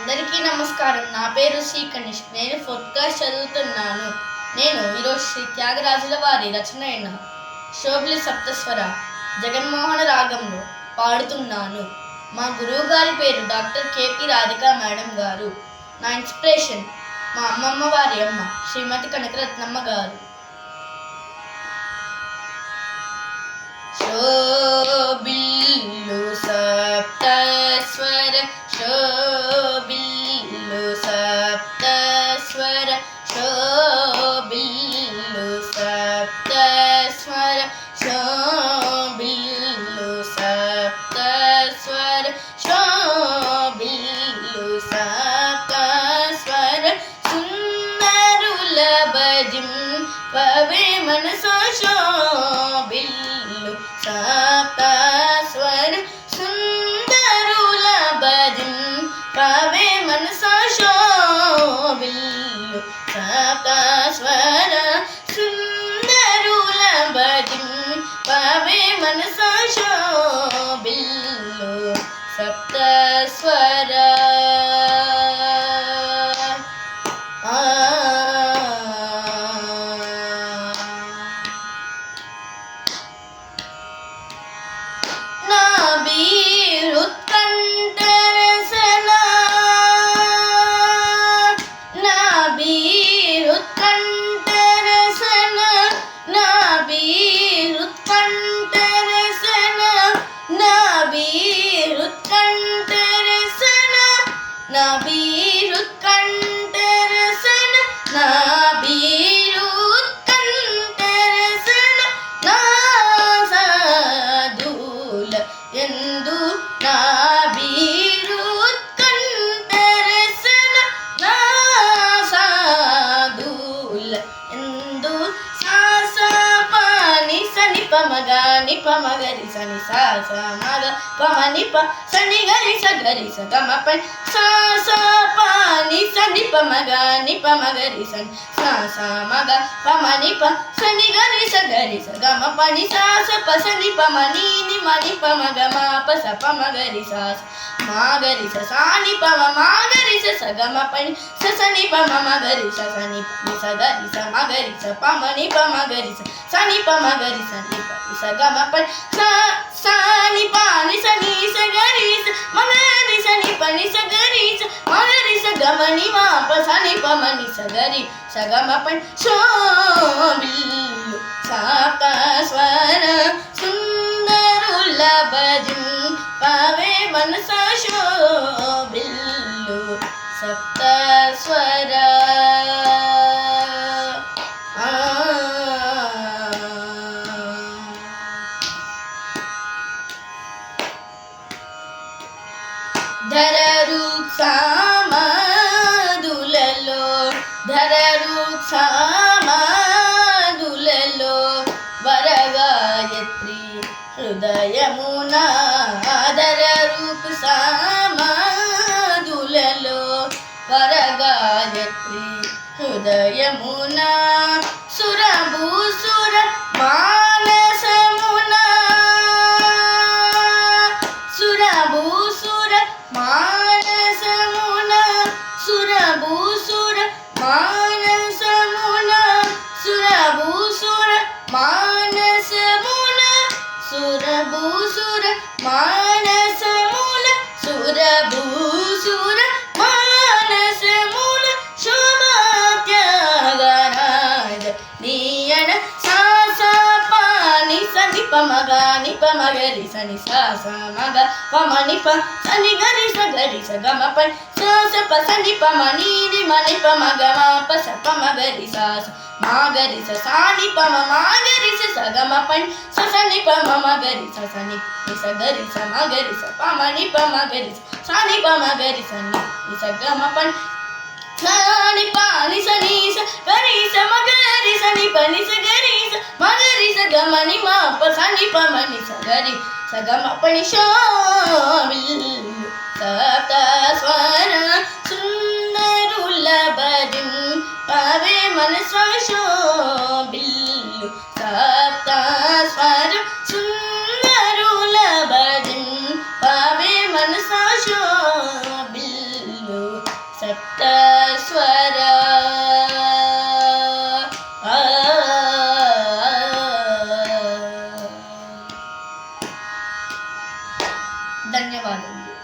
అందరికీ నమస్కారం. నా పేరు శ్రీ కనిష్. నేను 4th క్లాస్ చదువుతున్నాను. నేను ఈరోజు శ్రీ త్యాగరాజుల వారి రచన అయిన శోభిలి సప్తస్వర జగన్మోహన రాగంలో పాడుతున్నాను. మా గురువు గారి పేరు డాక్టర్ కేపీ రాధికా మేడం గారు. నా ఇన్స్పిరేషన్ మా అమ్మమ్మ వారి అమ్మ శ్రీమతి కనకరత్నమ్మ గారు. శోభిల్లు సప్తస్వర శోభిల్లు సప్తస్వర శోభిల్లు సప్తస్వర శోభిల్లు సప్తస్వర శోభిల్లు సప్తస్వర సుందరుల భజింపవే మనసా శోభిల్లు సప్తస్వర సుందరుల భజింపవే మనసా శోభిల్లు సప్తస్వర సుందరుల భజింపవే మనసా శోభిల్లు సప్తస్వర. Pamagani pamagari sani sa sa maga pamani pa sani gari sa gama pa sa sa pani sani pamagani pamagari sani sa sa maga pamani pa sani gari sa gama pani sa sa pa sani pamani ni mani pamagama pa sa pamagari sa magari sa sani pama magari sa gama pani sa sani pama magari sa sani sa gari sa magari sa pamani pamagari sa sani pamagari sani sa gama pa sa sani pani sani sa gari sa magari sani pani sa gari sa magari sa gama ni ma pa sani pamani sa gari sa gama pa శోభిల్లు సప్తస్వర సుందరుల భజింపవే మనసా శోభిల్లు సప్తస్వర. ధరరు సామాదులలో వరగాయత్రి హృదయమున ధరరు సామాదులలో వరగాయత్రి హృదయమున సురభూసుర మానసమున సురభూసుర మానసమున సురభూసుర మానసమున సురభూసుర మానసమున సురభూసుర మానసమున సురభూసుర మానసమున శోభాత్యాగరాజ నీయన సా సా పాని సని పమగాని పమగరి సని సా సా మగ పమని ప సని గరి స గమ ప సా స ప సని పమని ని మని పమగమ ప స పమగరి సా స మాగరి స సాని పమ మాగరి స గమ ప స సని పమ మగరి స సని స గరి స మగరి స పమని పమగరి స సాని పమగరి సని స గమ ప సాని పాని సని స గరి స మగరి సని పని స గరి స మగరి స గమని మా ప సని పమని స గరి స గమ పని శోభిల్లు సప్తస్వర సుందరుల భజింపవే మనసా శోభిల్లు సప్తస్వర సుందరుల భజింపవే మనసా శోభిల్లు ధన్యవాదములు.